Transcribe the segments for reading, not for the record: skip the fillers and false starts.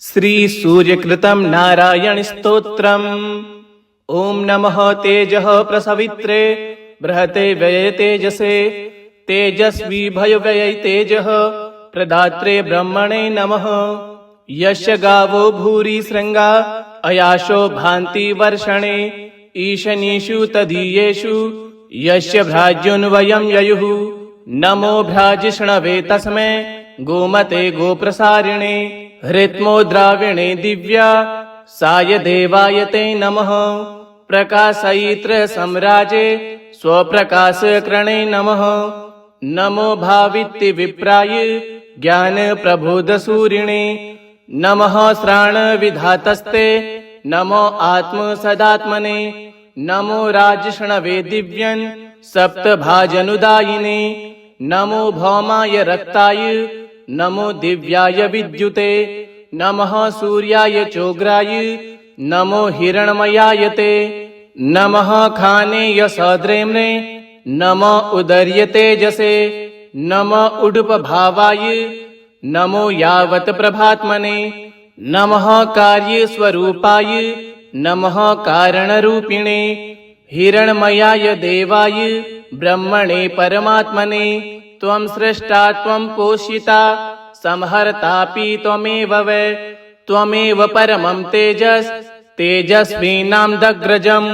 श्री सूर्यकृतं नारायण स्तोत्रम्। ओम नमः तेजः प्रसवित्रे बृहते व्यय तेजसे तेजस्वी भय व्यय तेजः प्रदात्रे ब्रह्मणे नमः। यस्य गावो भूरि शृंगा अयाशो भान्ति वर्षणे ईशनीषु तदीयेषु यस्य भ्राज्योन्वयं ययुः। नमो भ्राजिष्णवे तस्मै गोमते गोप्रसारिणे हृत्मोद्राविणे दिव्या साय देवाय ते नमः। प्रकाशयित्र सम्राजे स्वप्रकाशकृणे नमः। नमो भावित्ति विप्राय ज्ञान प्रबोधसूरिणे नमः। श्राण विधातस्ते नमो आत्म सदात्मने नमो राजष्णवे दिव्यन् सप्तभाजनुदायिने नमो भौमाय रक्ताय नमो दिव्याय विद्युते नमः। सूर्याय चोग्राय नमो हिरण्मयाय ते नमः। खानेय सद्रेम्ने नमः उदर्य तेजसे नमः। उडुपभावाय नमो यावत् प्रभात्मने नमः। कार्यस्वरूपाय नमः कारणरूपिणे हिरण्मयाय देवाय ब्रह्मणे परमात्मने। त्वं सृष्टा त्वं पोषिता संहर्तापि त्वमेव वै। त्वमेव परमं तेजस् तेजस्वीनां दग्रजम्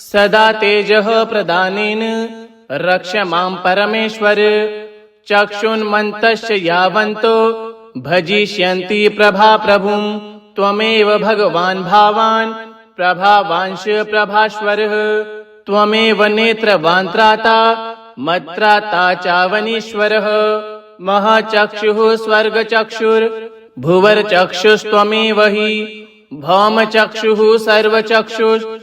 सदा तेजः प्रदानेन रक्ष मां परमेश्वर। चक्षुन्मन्तश्च यावन्तो भजिष्यन्ति प्रभा प्रभुं त्वमेव भगवान् भावान् प्रभावांश प्रभास्वरः। त्वमेव नेत्रवान् त्राता मत्त्राता चावनीश्वरः। महचक्षुः स्वर्गचक्षुर् भुवर्चक्षुस्त्वमेव हि भौमचक्षुः सर्वचक्षुः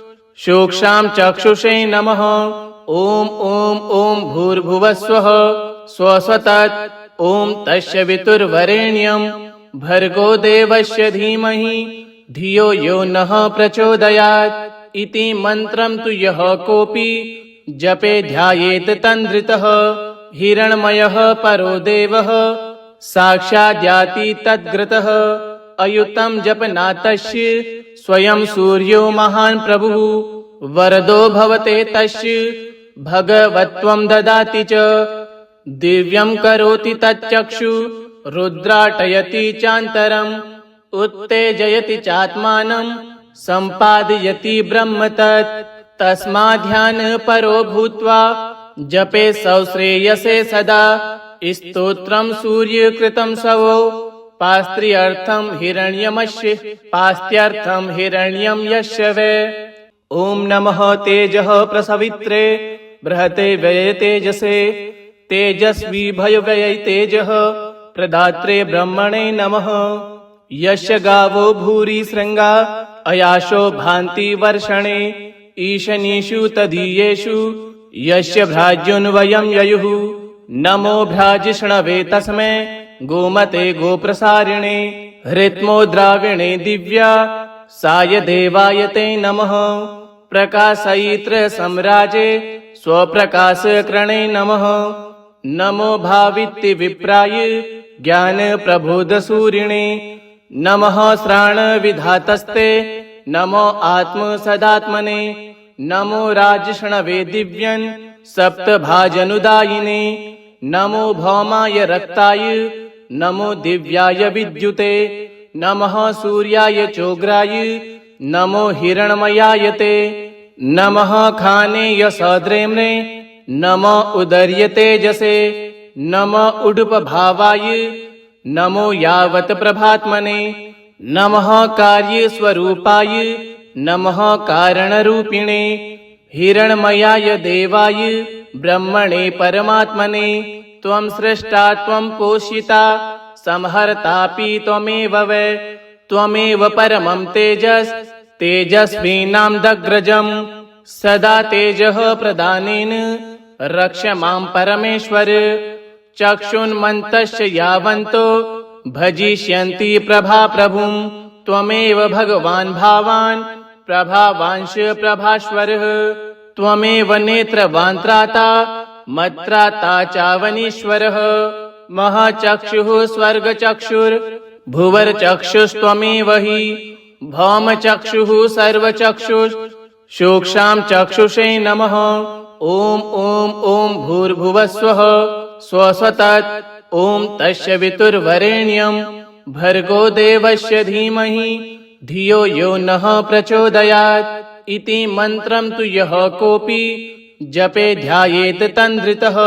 सूक्ष्मां चक्षुषे नमः। ॐ ॐ ॐ भूर्भुवस्वः स्वस्वतत् ॐ तस्य वितुर्वरेण्यं भर्गो देवस्य धीमहि धियो यो नः प्रचोदयात्। इति मन्त्रं तु यः कोऽपि जपे ध्यायेत तन्द्रितः हिरण्मयः परो देवः साक्षाद्याति तद्ग्रतः। अयुतं जपनातस्य स्वयं सूर्यो महान् प्रभुः वरदो भवते तस्य भगवत्वं ददाति च। दिव्यं करोति तच्चक्षु रुद्राटयति चान्तरम् उत्तेजयति चात्मानं सम्पादयति ब्रह्म तत्। तस्माध्यान परो भूत्वा जपे सौश्रेयसे सदा स्तोत्रं सूर्यकृतं सवो पास्त्र्यर्थं हिरण्यमस्य पास्त्यर्थं हिरण्यं यस्य वै। ओम नमः तेजः प्रसवित्रे बृहते व्यय तेजसे तेजस्वी भय व्यय तेजः प्रदात्रे ब्रह्मणे नमः। यस्य गावो भूरि शृंगा अयाशो भान्ति वर्षणे ईशनीषु तदीयेषु यस्य भ्राज्योन्वयं ययुः। नमो भ्राजिष्णवे तस्मै गोमते गोप्रसारिणे हृत्मोद्राविणे दिव्या साय देवाय ते नमः। प्रकाशयित्र सम्राजे स्वप्रकाशकृणे नमः। नमो भावित्ति विप्राय ज्ञान प्रबोधसूरिणे नमः। श्राण विधातस्ते नमो आत्म सदात्मने नमो राजष्णवे दिव्यन् सप्तभाजनुदायिने नमो भौमाय रक्ताय नमो दिव्याय विद्युते नमः। सूर्याय चोग्राय नमो हिरण्मयाय ते नमः। खानेय सद्रेम्ने नमः उदर्य तेजसे नमः। उडुपभावाय नमो यावत् प्रभात्मने नमः। कार्यस्वरूपाय नमः कारणरूपिणे हिरण्मयाय देवाय ब्रह्मणे परमात्मने। त्वं सृष्टा त्वं पोषिता संहर्तापि त्वमेव वै। त्वमेव परमं तेजस् तेजस्वीनां दग्रजम् सदा तेजः प्रदानेन रक्ष मां परमेश्वर। चक्षुन्मन्तश्च यावन्तो भजिष्यन्ति प्रभा प्रभुं त्वमेव भगवान् भावान् प्रभावांश प्रभास्वरः। त्वमेव नेत्रवान् त्राता मत्त्राता चावनीश्वरः। महचक्षुः स्वर्गचक्षुर् भुवर्चक्षुस्त्वमेव हि भौमचक्षुः सर्वचक्षुः सूक्ष्मां चक्षुषे नमः। ॐ ॐ ॐ भूर्भुवस्वः स्वस्वतत् ॐ तस्य वितुर्वरेण्यं भर्गो देवस्य धीमहि धियो यो नः प्रचोदयात्। इति मन्त्रं तु यः कोऽपि जपे ध्यायेत् तन्द्रितः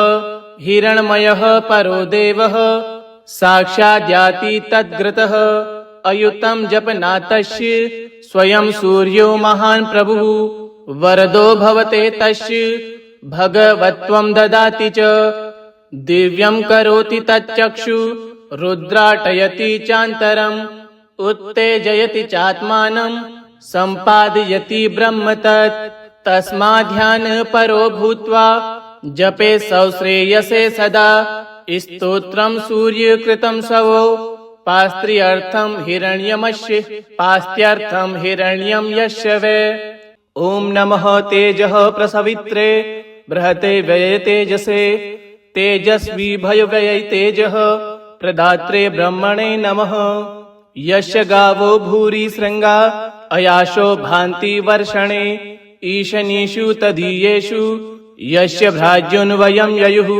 हिरण्मयः परो देवः साक्षाद्याति तद्ग्रतः। अयुतं जपनातस्य स्वयं सूर्यो महान् प्रभुः वरदो भवते तस्य भगवत्वं ददाति च। दिव्यं करोति तच्चक्षु रुद्राटयति चान्तरम् उत्तेजयति चात्मानं सम्पादयति ब्रह्म तत्। तस्माध्यान परो भूत्वा जपे सौश्रेयसे सदा स्तोत्रं सूर्यकृतं सवो पास्त्र्यर्थं हिरण्यमस्य पास्त्यर्थं हिरण्यं यस्य वै। ॐ नमः तेजः प्रसवित्रे बृहते व्यये तेजसे तेजस्वी भयव्यये तेजः प्रदात्रे ब्रह्मणे नमः। यस्य गावो भूरि शृङ्गा अयाशो भान्ति वर्षणे ईशनीषु तदीयेषु यस्य भ्राज्योन्वयं ययुः।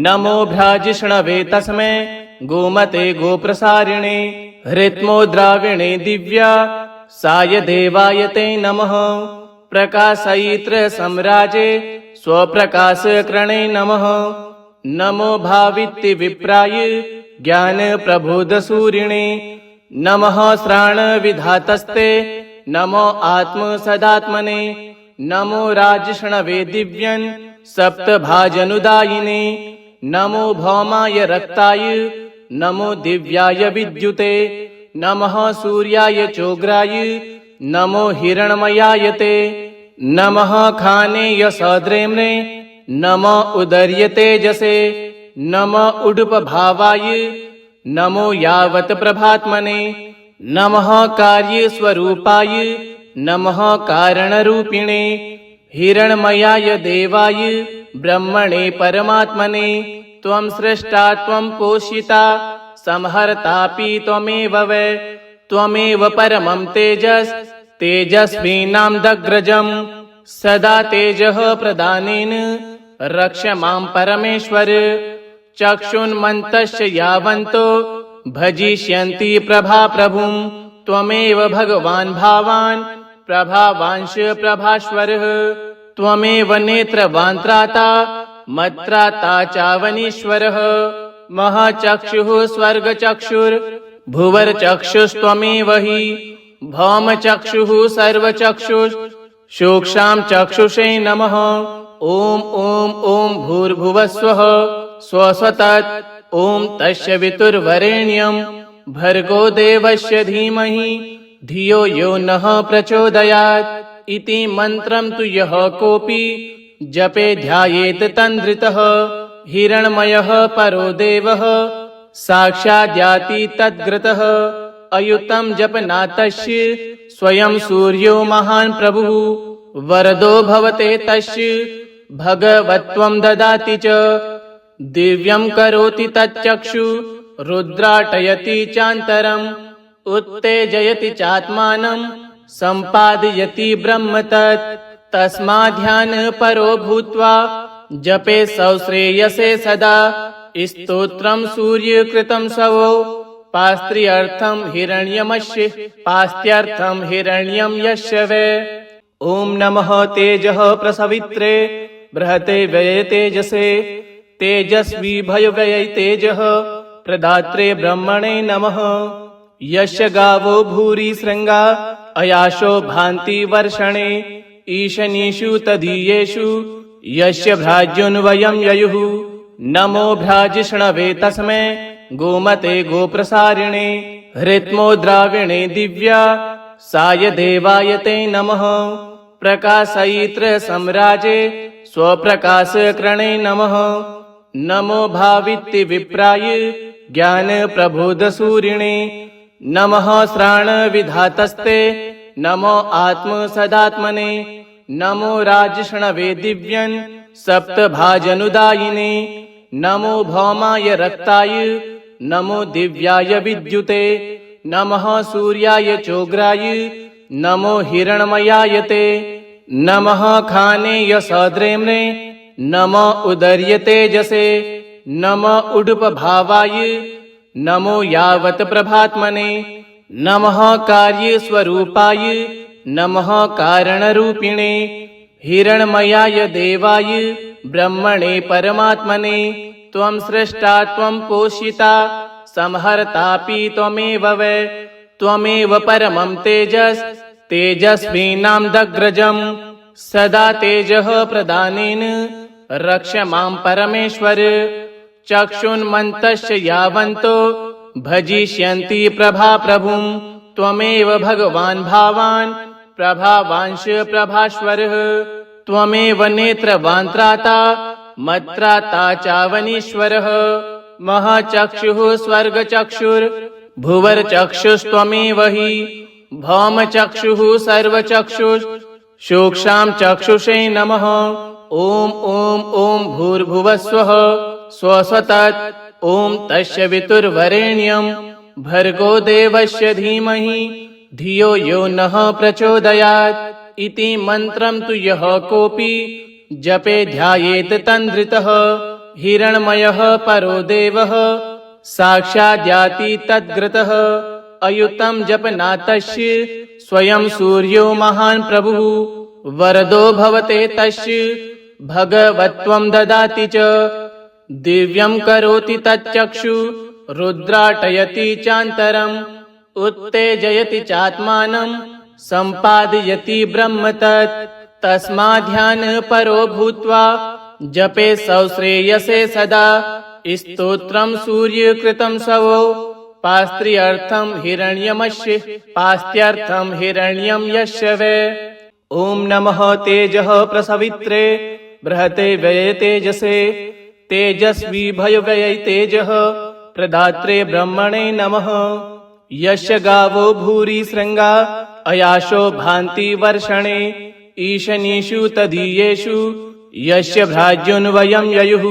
नमो भ्राजिष्णवे तस्मै गोमते गोप्रसारिणे हृत्मो द्राविणे दिव्या साय देवाय ते नमः। प्रकाशयित्र सम्राजे स्वप्रकाशकृणे नमः। नमो भावित्ति विप्राय ज्ञान प्रबोधसूरिणे नमः। श्राणविधातस्ते नमो आत्म सदात्मने नमो राजष्णवे दिव्यन् सप्तभाजनुदायिने नमो भौमाय रक्ताय नमो दिव्याय विद्युते नमः। सूर्याय चोग्राय नमो हिरण्मयाय ते नमः। खानेय सद्रेम्ने नमो उदर्य तेजसे नमः। उडुपभावाय नमो यावत् प्रभात्मने नमः। कार्यस्वरूपाय नमः। कारणरूपिणे हिरण्मयाय देवाय ब्रह्मणे परमात्मने त्वं सृष्टा त्वं पोषिता संहर्तापि त्वमेव वै। त्वमेव परमं तेजस् तेजस्वीनां दग्रजम् सदा तेजः प्रदानेन रक्ष मां परमेश्वर। चक्षुन्मन्तस्य यावन्तो भजिष्यन्ति प्रभा प्रभुं त्वमेव भगवान् भावान् प्रभावांश प्रभास्वरः। त्वमेव नेत्रवान् त्राता मत्त्राता चावनीश्वरः। महाचक्षुः स्वर्गचक्षुर्भुवर्चक्षुस्त्वमेव हि भौमचक्षुः सर्वचक्षुः सूक्ष्मां चक्षुषे नमः। ॐ ॐ ॐ भूर्भुवस्वः स्वस्वतत् ॐ तस्य वितुर्वरेण्यं भर्गो देवस्य धीमहि धियो यो नः प्रचोदयात्। इति मन्त्रं तु यः कोऽपि जपे ध्यायेत् तन्द्रितः हिरण्मयः परो देवः साक्षाद्याति तद्ग्रतः। अयुतं जपनातस्य स्वयं सूर्यो महान् प्रभुः वरदो भवते तस्य भगवत्वं ददाति च। दिव्यं करोति तच्चक्षु रुद्राटयति चान्तरम् उत्तेजयति चात्मानं सम्पादयति ब्रह्म तत्। तस्माध्यान परो भूत्वा जपे सौश्रेयसे सदा स्तोत्रं सूर्यकृतं सवो पास्त्र्यर्थं हिरण्यमस्य पास्त्यर्थं हिरण्यं यस्य वै। ॐ नमः तेजः प्रसवित्रे बृहते व्यये तेजसे तेजस्वी भयव्यये तेजः प्रदात्रे ब्रह्मणे नमः। यस्य गावो भूरि शृङ्गा अयाशो भान्ति वर्षणे ईशनीषु तदीयेषु यस्य भ्राज्योन्वयं ययुः। नमो भ्राजिष्णवे तस्मै गोमते गोप्रसारिणे हृत्मो द्राविणे दिव्या साय देवाय ते नमः। प्रकाशयित्र सम्राजे स्वप्रकाशकृणे नमः। नमो भावित्ति विप्राय ज्ञान प्रबोधसूरिणे नमः। श्राणविधातस्ते नमो आत्म सदात्मने नमो राजष्णवे दिव्यन् सप्तभाजनुदायिने नमो भौमाय रक्ताय नमो दिव्याय विद्युते नमः सूर्याय चोग्राय नमो हिरण्मयाय ते नमः खानेय सद्रेम्ने नमो उदर्य तेजसे नमो उडुपभावाय नमो यावत् प्रभात्मने नमः कार्यस्वरूपाय नमः कारणरूपिणे हिरण्मयाय देवाय ब्रह्मणे परमात्मने त्वं सृष्टा त्वं पोषिता संहर्तापि त्वमेव वै त्वमेव परमं तेजस् तेजस्वीनामदग्रजम् सदा तेजः प्रदानेन रक्ष मां परमेश्वर चक्षुन्मन्तश्च यावन्तो भजिष्यन्ति प्रभाप्रभुं त्वमेव भगवान् भावान् प्रभावांश प्रभास्वरः त्वमेव नेत्रवान् त्राता मत्त्राता चावनीश्वरः महचक्षुः स्वर्गचक्षुर्भुवर्चक्षुस्त्वमेव हि भौमचक्षुः सर्वचक्षुः सूक्ष्मां चक्षुषे नमः ॐ ॐ ॐ भूर्भुवस्वः स्वस्वतत् ॐ तस्य वितुर्वरेण्यं भर्गो देवस्य धीमहि धियो यो नः प्रचोदयात् इति मन्त्रं तु यः कोऽपि जपे ध्यायेत् तन्द्रितः हिरण्मयः परो देवः साक्षाद्याति तद्ग्रतः अयुतं जपनातस्य स्वयं सूर्यो महान् प्रभुः वरदो भवते तस्य भगवत्वं ददाति च दिव्यं करोति तच्चक्षु रुद्राटयति चान्तरम् उत्तेजयति चात्मानं सम्पादयति ब्रह्म तस्माध्यान परो भूत्वा जपे सौश्रेयसे सदा स्तोत्रं सूर्यकृतं सवो पास्त्र्यर्थं हिरण्यमस्य पास्त्यर्थं हिरण्यं यस्य वै ॐ नमः तेजः प्रसवित्रे बृहते व्यये तेजसे तेजस्वी भयव्यये तेजः प्रदात्रे ब्रह्मणे नमः यस्य गावो भूरि शृङ्गा अयाशो भान्ति वर्षणे ईशनीषु तदीयेषु यस्य भ्राज्युन्वयं ययुः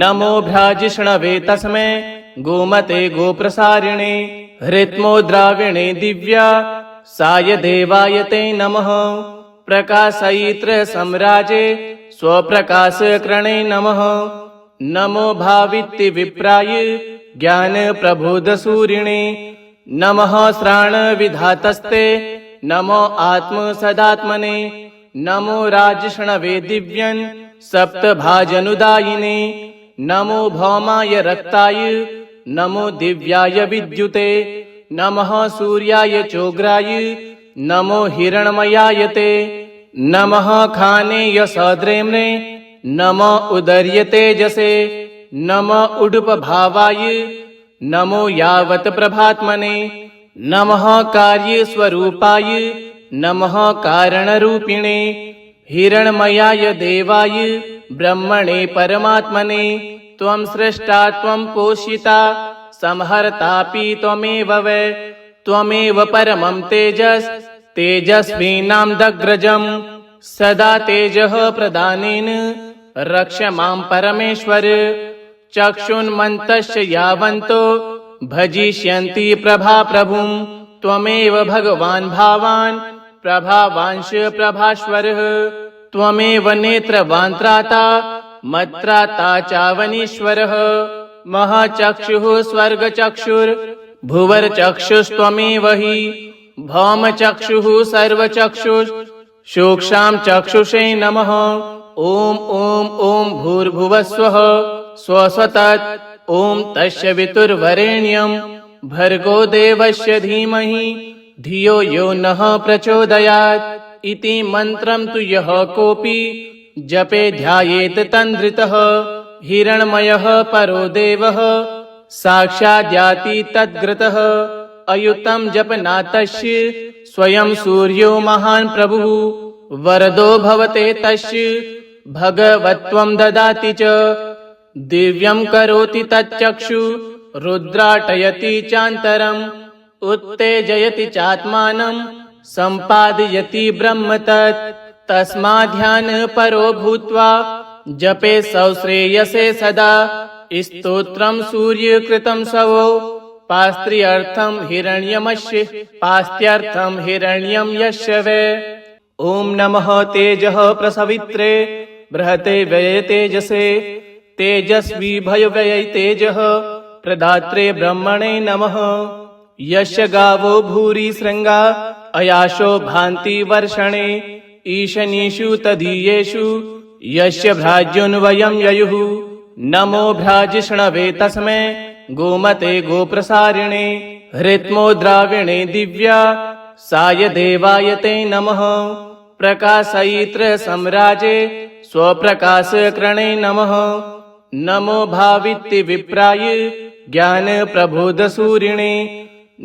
नमो भ्राजिष्णवे तस्मै गोमते गोप्रसारिणे हृत्मो द्राविणे दिव्या साय देवाय ते नमः प्रकाशयित्र सम्राजे स्वप्रकाशकृणे नमः नमो भावित्ति विप्राय ज्ञान प्रबोधसूरिणे नमः श्राणविधातस्ते नमो आत्म सदात्मने नमो राजष्णवे दिव्यन् सप्तभाजनुदायिने नमो भौमाय रक्ताय नमो दिव्याय विद्युते नमः सूर्याय चोग्राय नमो हिरण्मयाय ते नमः खानेय सद्रेम्ने नमो उदर्य तेजसे नमो उडुपभावाय नमो यावत् प्रभात्मने नमः कार्यस्वरूपाय नमः कारणरूपिणे हिरण्मयाय देवाय ब्रह्मणे परमात्मने त्वं सृष्टा त्वं पोषिता संहर्तापि त्वमेव वै त्वमेव परमं तेजस् तेजस्वीनामदग्रजम् सदा तेजः प्रदानेन रक्ष मां परमेश्वर चक्षुन्मन्तश्च यावन्तो भजिष्यन्ति प्रभाप्रभुं त्वमेव भगवान् भावान् प्रभावांश प्रभास्वरः त्वमेव नेत्रवान् त्राता मत्त्राता चावनीश्वरः महचक्षुः स्वर्गचक्षुर्भुवर्चक्षुस्त्वमेव हि भौमचक्षुः सर्वचक्षुः सूक्ष्मां चक्षुषे नमः ॐ ॐ ॐ भूर्भुवस्वः स्वस्वतत् ॐ तस्य वितुर्वरेण्यं भर्गो देवस्य धीमहि धियो यो नः प्रचोदयात् इति मन्त्रं तु यः कोऽपि जपे ध्यायेत् तन्द्रितः हिरण्मयः परो देवः साक्षाद्याति तद्ग्रतः अयुतं जपनातस्य स्वयं सूर्यो महान् प्रभुः वरदो भवते तस्य भगवत्वं ददाति च दिव्यं करोति तच्चक्षु रुद्राटयति चान्तरम् उत्तेजयति चात्मानं सम्पादयति ब्रह्म तस्माध्यान परो भूत्वा जपे सौश्रेयसे सदा स्तोत्रं सूर्यकृतं सवो पास्त्र्यर्थं हिरण्यमस्य पास्त्यर्थं हिरण्यं यस्य वै। ॐ नमः तेजः प्रसवित्रे बृहते व्यये तेजसे तेजस्वी भय व्यय तेजः प्रदात्रे ब्रह्मणे नमः। यस्य गावो भूरि शृङ्गा अयाशो भान्ति वर्षणे ईशनीषु तदीयेषु यस्य भ्राज्योन्वयं ययुः। नमो भ्राजिष्णवे तस्मै गोमते गोप्रसारिणे हृत्मो द्राविणे दिव्या साय देवाय ते नमः। प्रकाशयित्र सम्राजे स्वप्रकाशकृणे नमः। नमो भावित्ति विप्राय ज्ञान प्रबोधसूरिणे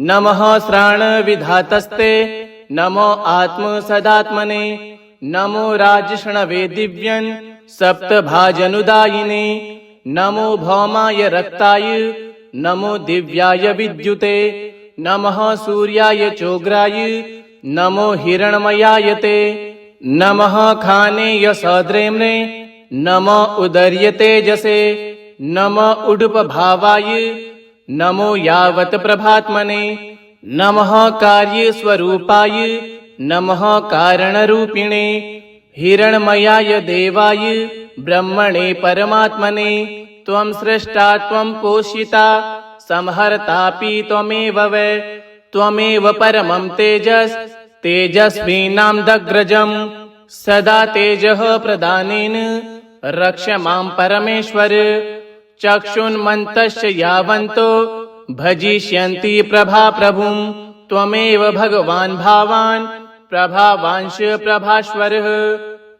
नमः। श्राण विधातस्ते नमो आत्म सदात्मने नमो राजष्णवे दिव्यन् सप्तभाजनुदायिने नमो भौमाय रक्ताय नमो दिव्याय विद्युते नमः। सूर्याय चोग्राय नमो हिरण्मयाय ते नमः। खानेय सद्रेम्ने नमो उदर्य तेजसे नमः। उडुपभावाय नमो यावत् प्रभात्मने नमः। कार्यस्वरूपाय नमः। कारणरूपिणे हिरण्मयाय देवाय ब्रह्मणे परमात्मने त्वं सृष्टा त्वं पोषिता संहर्तापि त्वमेव वै। त्वमेव परमं तेजस् तेजस्वीनां दग्रजम् सदा तेजः प्रदानेन रक्ष मां परमेश्वर। चक्षुन्मन्तश्च यावन्तो भजिष्यन्ति प्रभा प्रभुं त्वमेव भगवान् भावान् प्रभावांश प्रभास्वरः।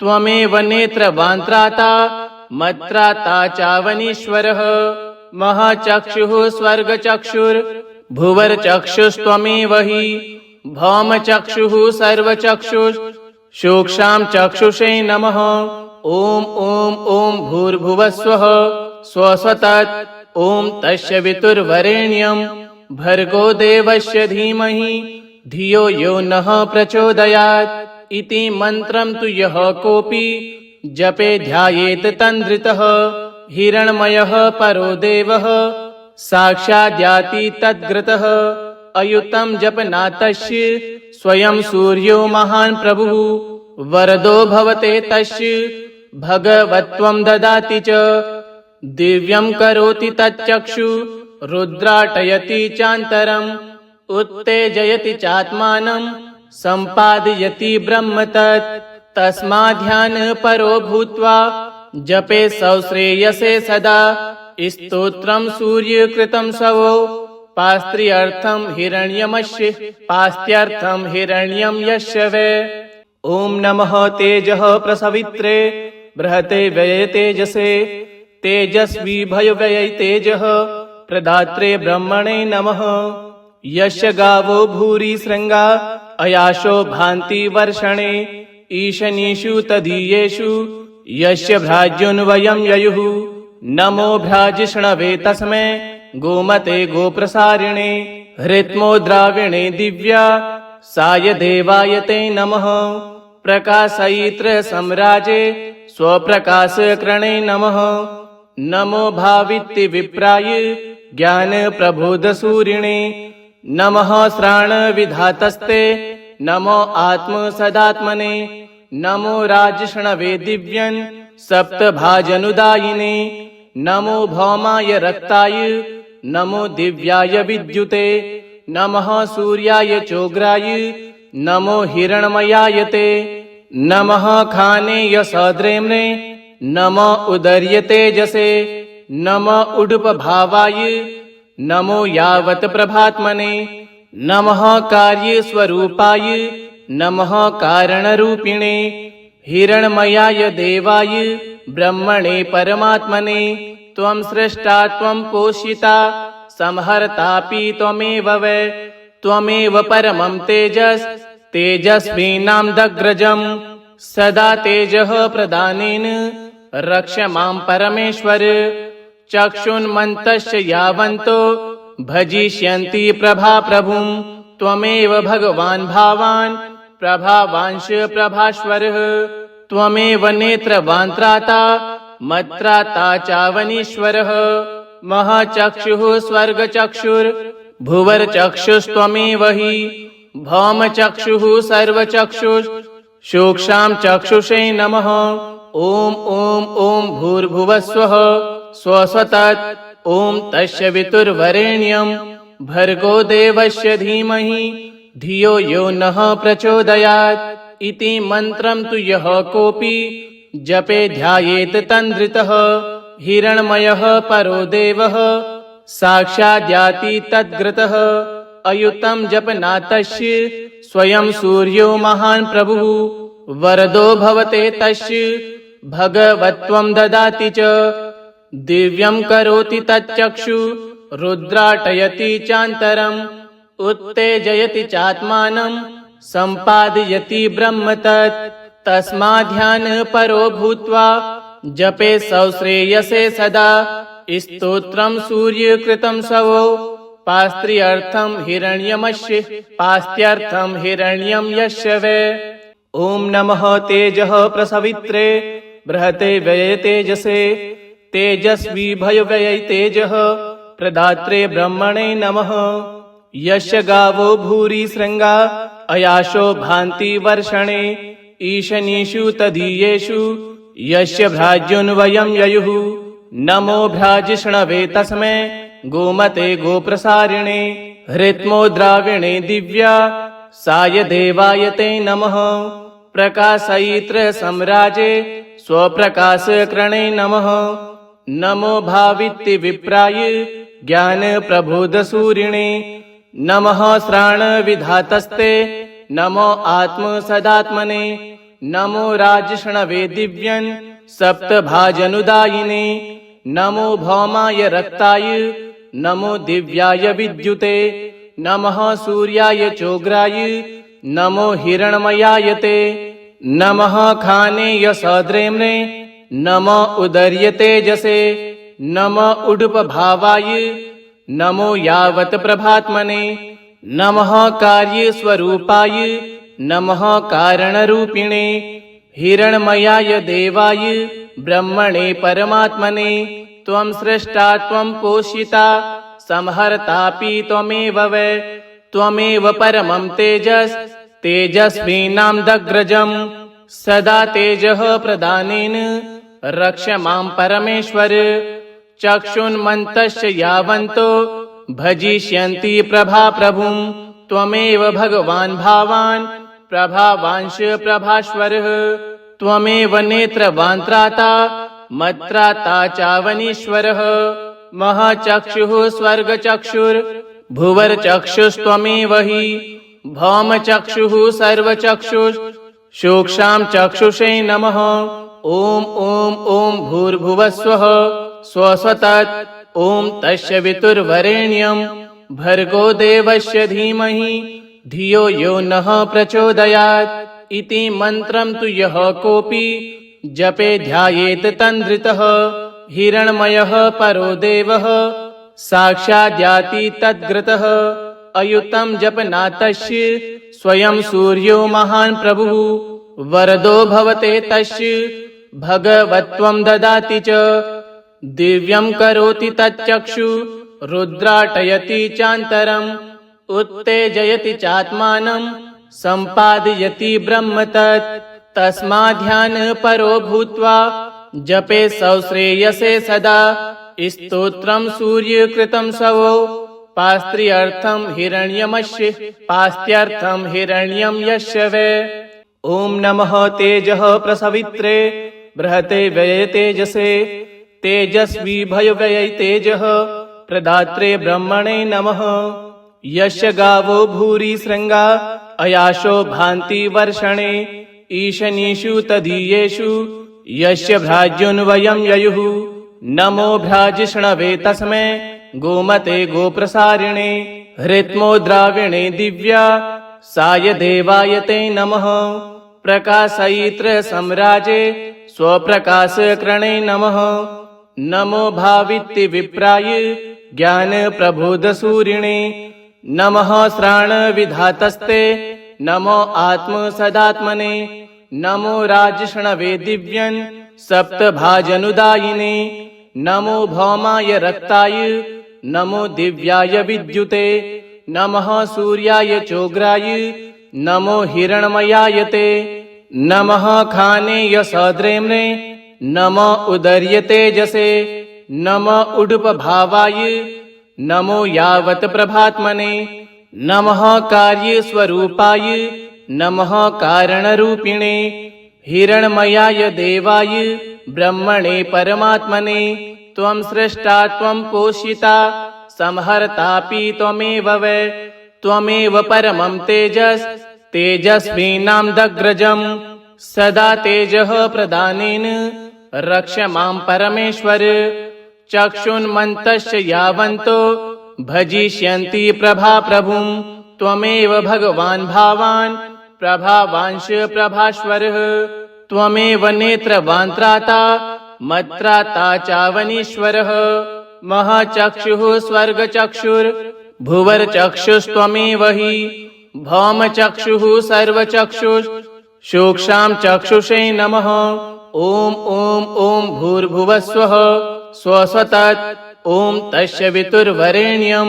त्वमेव नेत्रवान् त्राता मत्त्राता चावनीश्वरः। महचक्षुः स्वर्गचक्षुर्भुवर्चक्षुस्त्वमेव हि भौमचक्षुः सर्वचक्षुः सूक्ष्मां चक्षुषे नमः। ॐ ॐ ॐ भूर्भुवस्वः स्वसतत् ॐ तस्य वितुर्वरेण्यं भर्गो देवस्य धीमहि धियो यो नः प्रचोदयात्। इति मन्त्रं तु यः कोऽपि जपे ध्यायेत् तन्द्रितः हिरण्मयः परो देवः साक्षाद्याति तद्ग्रतः। अयुतं जपनातस्य स्वयं सूर्यो महान् प्रभुः वरदो भवते तस्य भगवत्वं ददाति च। दिव्यं करोति तच्चक्षु रुद्राटयति चान्तरम् उत्तेजयति चात्मानं सम्पादयति ब्रह्म तत्। तस्माध्यान परो भूत्वा जपे सौश्रेयसे सदा स्तोत्रं सूर्यकृतं सवो पास्त्र्यर्थं हिरण्यमस्य पास्त्यर्थं हिरण्यं यस्य वै। ॐ नमः तेजः प्रसवित्रे बृहते व्यये तेजसे तेजस्वी भय व्यय तेजः प्रदात्रे ब्रह्मणे नमः। यस्य गावो भूरि शृङ्गा अयाशो भान्ति वर्षणे ईशनीषु तदीयेषु यस्य भ्राज्योन्वयं ययुः। नमो भ्राजिष्णवे तस्मै गोमते गोप्रसारिणे हृत्मो द्राविणे दिव्या साय देवाय ते नमः। प्रकाशयित्र सम्राजे स्वप्रकाशकृणे नमः। नमो भावित्ति विप्राय ज्ञान प्रबोधसूरिणे नमः। श्राण विधातस्ते नमो आत्म सदात्मने नमो राजष्णवे दिव्यन् सप्तभाजनुदायिने नमो भौमाय रक्ताय नमो दिव्याय विद्युते नमः। सूर्याय चोग्राय नमो हिरण्मयाय ते नमः। खानेय सद्रेम्ने नमो उदर्य तेजसे नमः। उडुपभावाय नमो यावत् प्रभात्मने नमः। कार्यस्वरूपाय नमः। कारणरूपिणे हिरण्मयाय देवाय ब्रह्मणे परमात्मने त्वं सृष्टा त्वं पोषिता संहर्तापि त्वमेव वै। त्वमेव परमं तेजस् तेजस्वीनां दग्रजम् सदा तेजः प्रदानेन रक्ष मां परमेश्वर। चक्षुन्मन्तश्च यावन्तो भजिष्यन्ति प्रभा प्रभुं त्वमेव भगवान् भावान् प्रभावांश प्रभास्वरः। त्वमेव नेत्रवान् त्राता मत्राता चावनीश्वरः महाचक्षुः स्वर्गचक्षुर्भुवर्चक्षुस्त्वमेव हि भौमचक्षुः सर्वचक्षुः सूक्ष्मां चक्षुषे नमः। ॐ ॐ ॐ भूर्भुवस्वः स्वसतत् ॐ तस्य वितुर्वरेण्यं भर्गो देवस्य धीमहि धियो यो नः प्रचोदयात् इति मन्त्रं तु यः कोऽपि जपे ध्यायेत् तन्द्रितः हिरण्मयः परो देवः साक्षाद्याति तद्ग्रतः अयुतं जपनातस्य स्वयं सूर्यो महान् प्रभुः वरदो भवते तस्य भगवत्वं ददाति च दिव्यं करोति तच्चक्षु रुद्राटयति चान्तरम् उत्तेजयति चात्मानं सम्पादयति ब्रह्म तस्माध्यान परो भूत्वा जपे सौश्रेयसे सदा स्तोत्रं सूर्यकृतं सवो पास्त्र्यर्थं हिरण्यं यस्य वै। ॐ नमः तेजः प्रसवित्रे बृहते व्यये तेजसे तेजस्वी भयव्यये तेजः प्रदात्रे ब्रह्मणे नमः। यस्य गावो भूरि शृङ्गा अयाशो भान्ति वर्षणे ईशनीषु तदीयेषु यस्य भ्राज्युन्वयं ययुः नमो भ्राजिष्णवे तस्मै गोमते गोप्रसारिणे हृत्मो द्राविणे दिव्या साय देवाय ते नमः। प्रकाशयित्र सम्राजे स्वप्रकाशकृणे नमः। नमो भावित्ति विप्राय ज्ञान प्रबोधसूरिणे नमः। श्राणविधातस्ते नमो आत्म सदात्मने नमो राजष्णवे दिव्यन् सप्तभाजनुदायिने नमो भौमाय रक्ताय नमो दिव्याय विद्युते नमः। सूर्याय चोग्राय नमो हिरण्मयाय ते नमः। खानेय सद्रेम्ने नमो उदर्य तेजसे नमो उडुपभावाय नमो यावत् प्रभात्मने नमः। कार्यस्वरूपाय नमः। कारणरूपिणे हिरण्मयाय देवाय ब्रह्मणे परमात्मने त्वं सृष्टा त्वं पोषिता संहर्तापि त्वमेव वै। त्वमेव परमं तेजस्वीनां दग्रजम् सदा तेजः प्रदानेन रक्ष मां परमेश्वर। चक्षुन्मन्तस्य यावन्तो भजिष्यन्ति प्रभाप्रभुं त्वमेव भगवान् भावान् प्रभावांश प्रभास्वरः। त्वमेव नेत्रवान् त्राता मत्राता चावनीश्वरः महाचक्षुः स्वर्गचक्षुर्भुवर्चक्षुस्त्वमेव हि भौमचक्षुः सर्वचक्षुः सूक्ष्मां चक्षुषे नमः। ॐ ॐ ॐ भूर्भुवस्वः स्वसतत् ॐ तस्य वितुर्वरेण्यं भर्गो देवस्य धीमहि धियो यो नः प्रचोदयात् इति मन्त्रं तु यः कोऽपि जपे ध्यायेत् तन्द्रितः हिरण्मयः परो देवः साक्षाद्याति तद्ग्रतः अयुतं जपनातस्य स्वयं सूर्यो महान् प्रभुः वरदो भवते तस्य भगवत्वं ददाति च दिव्यं करोति तच्चक्षु रुद्राटयति चान्तरम् उत्तेजयति चात्मानं सम्पादयति ब्रह्म तस्माध्यान परो भूत्वा जपे सौश्रेयसे सदा स्तोत्रं सूर्यकृतं सवो पास्त्र्यर्थं हिरण्यं यस्य वै। ॐ नमः तेजः प्रसवित्रे बृहते व्यये तेजसे तेजस्वी भयव्यये तेजः प्रदात्रे ब्रह्मणे नमः। यस्य गावो भूरि शृङ्गा अयाशो भान्ति वर्षणे ईशनीषु तदीयेषु यस्य भ्राज्युन्वयं ययुः नमो भ्राजिष्णवे तस्मै गोमते गोप्रसारिणे हृत्मो द्राविणे दिव्या साय देवाय ते नमः। प्रकाशयित्र सम्राजे स्वप्रकाशकृणे नमः। नमो भावित्ति विप्राय ज्ञान प्रबोधसूरिणे नमः। श्राणविधातस्ते नमो आत्म सदात्मने नमो राजष्णवे दिव्यन् सप्तभाजनुदायिने नमो भौमाय रक्ताय नमो दिव्याय विद्युते नमः सूर्याय चोग्राय नमो हिरण्मयाय ते नमः खानेय सद्रेम्ने नमः उदर्य तेजसे नमः उडुपभावाय नमो यावत् प्रभात्मने नमः कार्यस्वरूपाय नमः कारणरूपिणे हिरण्मयाय देवाय ब्रह्मणे परमात्मने त्वं सृष्टा त्वं पोषिता संहर्तापि त्वमेव वै त्वमेव परमं तेजस् तेजस्वीनां दग्रजम् सदा तेजः प्रदानेन रक्ष मां परमेश्वर चक्षुन्मन्तश्च यावन्तो भजिष्यन्ति प्रभा प्रभुं त्वमेव भगवान् भावान् प्रभावांश प्रभास्वरः त्वमेव नेत्रवान् त्राता मत्त्राता चावनीश्वरः महचक्षुः स्वर्गचक्षुर्भुवर्चक्षुस्त्वमेव हि भौमचक्षुः सर्वचक्षुः सूक्ष्मां चक्षुषे नमः ॐ ॐ ॐ भूर्भुवस्वः स्वसतत् ॐ तस्य वितुर्वरेण्यं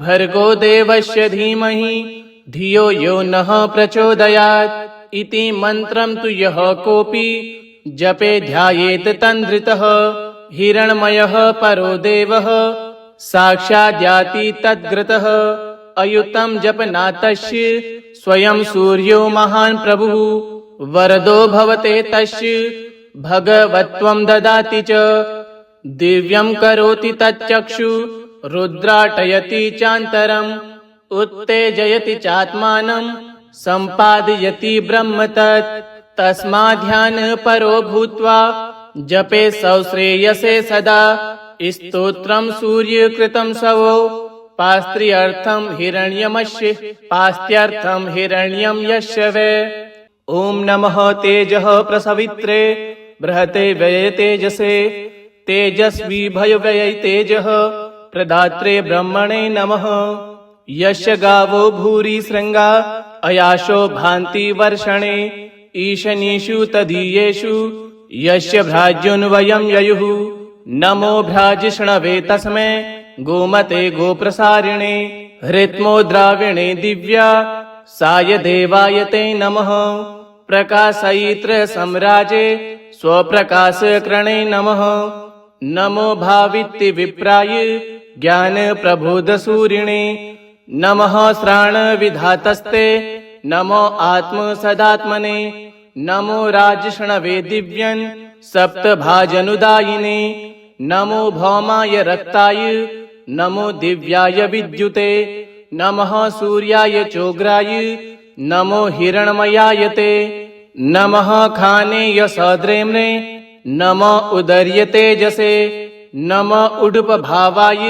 भर्गो देवस्य धीमहि धियो यो नः प्रचोदयात् इति मन्त्रं तु यः कोऽपि जपे ध्यायेत् तन्द्रितः हिरण्मयः परो देवः साक्षाद्याति तद्ग्रतः अयुतं जपनातस्य स्वयं सूर्यो महान् प्रभुः वरदो भवते तस्य भगवत्वं ददाति च दिव्यं करोति तच्चक्षु रुद्राटयति चान्तरम् उत्तेजयति चात्मानं सम्पादयति ब्रह्म तस्माध्यान परो भूत्वा जपे सौश्रेयसे सदा स्तोत्रं सूर्यकृतं सवो पास्त्र्यर्थं हिरण्यमस्य पास्त्यर्थं हिरण्यं यस्य वै ॐ नमः तेजः प्रसवित्रे बृहते व्यये तेजसे तेजस्वी भय व्यय तेजः प्रदात्रे ब्रह्मणे नमः यस्य गावो भूरि शृङ्गा अयाशो भान्ति वर्षणे ईशनीषु तदीयेषु यस्य भ्राज्युन्वयं ययुः नमो भ्राजिष्णवे तस्मै गोमते गोप्रसारिणे हृत्मोद्राविणे दिव्या साय देवाय ते नमः प्रकाशयित्र सम्राजे स्वप्रकाशकृणे नमः नमो भावित्ति विप्राय ज्ञानप्रबोधसूरिणे नमः श्राणविधातस्ते नमो आत्मसदात्मने नमो राजष्णवे दिव्यन् सप्तभाजनुदायिने नमो भौमाय रक्ताय नमो दिव्याय विद्युते नमः सूर्याय चोग्राय नमो हिरण्मयाय ते नमः खानेय सद्रेम्ने नमः उदर्य तेजसे नमः उडुपभावाय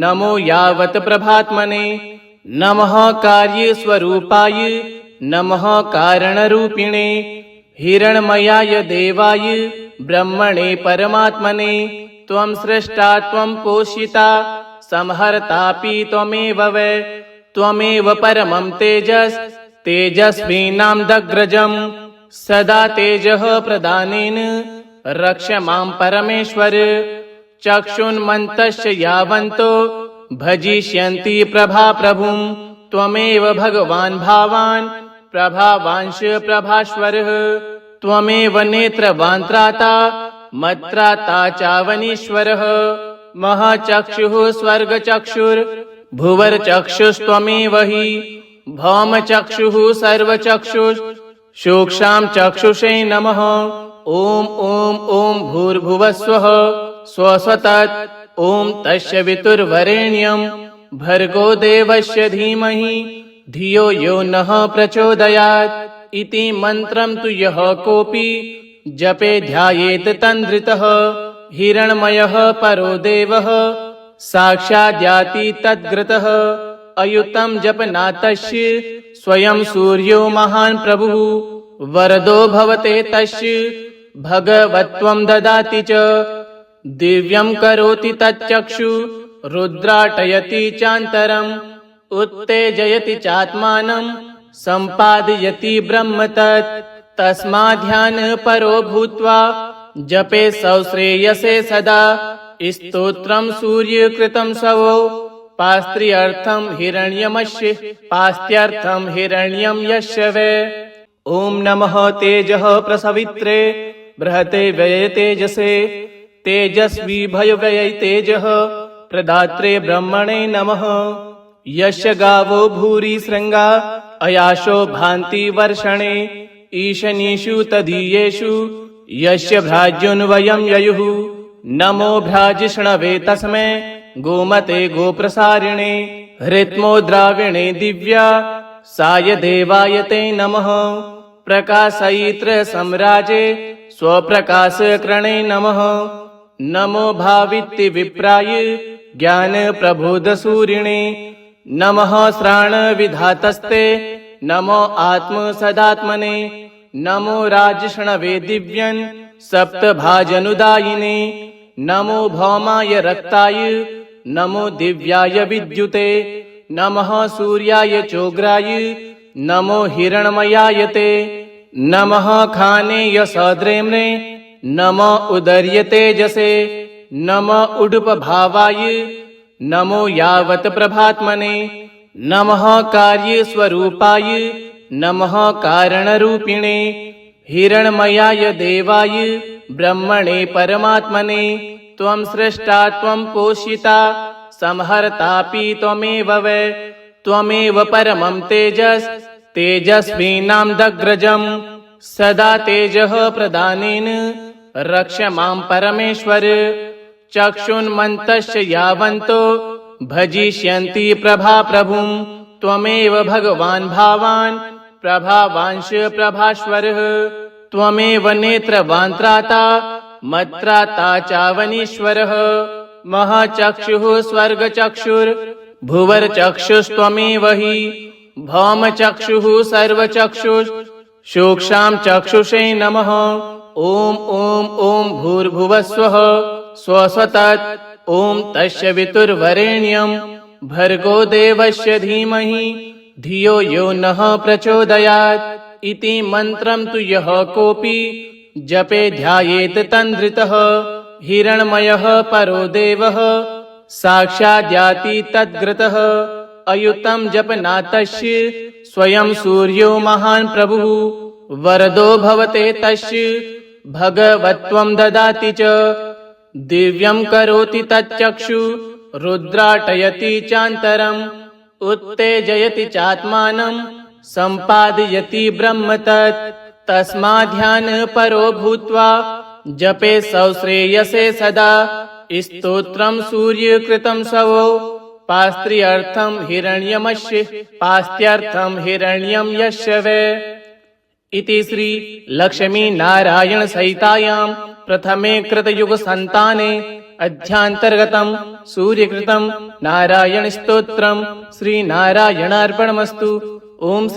नमो यावत् प्रभात्मने नमः कार्यस्वरूपाय नमः कारणरूपिणे हिरण्मयाय देवाय ब्रह्मणे परमात्मने त्वं सृष्टा त्वं पोषिता संहर्तापि त्वमेव वै त्वमेव परमं तेजस् तेजस्वीनां दग्रजम् सदा तेजः प्रदानेन रक्ष मां परमेश्वर चक्षुन्मन्तश्च यावन्तो भजिष्यन्ति प्रभा प्रभुं त्वमेव भगवान् भावान् प्रभावांश प्रभास्वरः त्वमेव नेत्रवान् त्राता मत्त्राता चावनीश्वरः महचक्षुः स्वर्गचक्षुर्भुवर्चक्षुस्त्वमेव हि भौमचक्षुः सर्वचक्षुः सूक्ष्मां चक्षुषे नमः ॐ ॐ ॐ भूर्भुवस्वः स्वसतत् ॐ तस्य वितुर्वरेण्यं भर्गो देवस्य धीमहि धियो यो नः प्रचोदयात् इति मन्त्रं तु यः कोऽपि जपे ध्यायेत् तन्द्रितः हिरण्मयः परो देवः साक्षाद्याति तद्ग्रतः अयुतं जपनातस्य स्वयं सूर्यो महान् प्रभुः वरदो भवते तस्य भगवत्वं ददाति च दिव्यं करोति तच्चक्षु रुद्राटयति चान्तरम् उत्तेजयति चात्मानं सम्पादयति ब्रह्म तस्माध्यान परो भूत्वा जपे सौश्रेयसे सदा स्तोत्रम सूर्यकृतं सवो पास्त्र्यर्थं हिरण्यमस्य पास्त्यर्थं हिरण्यं यस्य वै ओम नमः तेजः प्रसवित्रे बृहते व्यय तेजसे तेजस्वी भय व्यय तेजः प्रदात्रे ब्रह्मणे नमः यस्य गावो भूरि शृंगा अयाशो भान्ति वर्षणे ईशनीषु तदीयेषु यस्य भ्राज्योन्वयं ययुः नमो भ्राजिष्णवे तस्मै गोमते गोप्रसारिणे हृत्मोद्राविणे दिव्या साय देवाय ते नमः प्रकाशयित्र सम्राजे स्वप्रकाशकृणे नमः नमो भावित्ति विप्राय ज्ञान प्रबोधसूरिणे नमः श्राण विधातस्ते नमो आत्म सदात्मने नमो राजष्णवे दिव्यन् सप्तभाजनुदायिने नमो भौमाय रक्ताय नमो दिव्याय विद्युते नमः सूर्याय चोग्राय नमो हिरण्मयाय ते नमः खानेय सद्रेम्ने नमः उदर्य तेजसे नमः उडुपभावाय नमो यावत् प्रभात्मने नमः कार्यस्वरूपाय नमः कारणरूपिणे हिरण्मयाय देवाय ब्रह्मणे परमात्मने त्वं सृष्टा त्वं पोषिता संहर्तापि त्वमेव वै त्वमेव परमं तेजस् तेजस्वीनां दग्रजम् सदा तेजः प्रदानेन रक्ष मां परमेश्वर चक्षुन्मन्तश्च यावन्तो भजिष्यन्ति प्रभा प्रभुं त्वमेव भगवान् भावान् प्रभावांश प्रभास्वरः त्वमेव नेत्रवान् त्राता मत्त्राता चावनीश्वरः महाचक्षुः स्वर्गचक्षुर्भुवर्चक्षुस्त्वमेव हि भौमचक्षुः सर्वचक्षुः सूक्ष्मां चक्षुषे नमः ॐ ॐ ॐ भूर्भुवस्वः स्वस्वतत् ॐ तस्य वितुर्वरेण्यं भर्गो देवस्य धीमहि धियो यो नः प्रचोदयात् इति मन्त्रं तु यः कोऽपि जपे ध्यायेत् तन्द्रितः हिरण्मयः परो देवः साक्षाद्याति तद्ग्रतः अयुतं जपनातस्य स्वयं सूर्यो महान् प्रभुः वरदो भवते तस्य भगवत्वं ददाति च दिव्यं करोति तच्चक्षु रुद्राटयति चान्तरम् उत्तेजयति चात्मानं सम्पादयति ब्रह्म तत् तस्माध्यान परो भूत्वा जपे सौश्रेयसे सदा स्तोत्रं सूर्यकृतं सवो पास्त्र्यर्थं हिरण्यमस्य पास्त्यर्थं हिरण्यं यस्य वै इति श्री लक्ष्मी नारायण सहितायां प्रथमे कृतयुग संताने अध्यान्तर्गतं सूर्यकृतं नारायण स्तोत्रं श्री नारायणार्पणमस्तु। ओम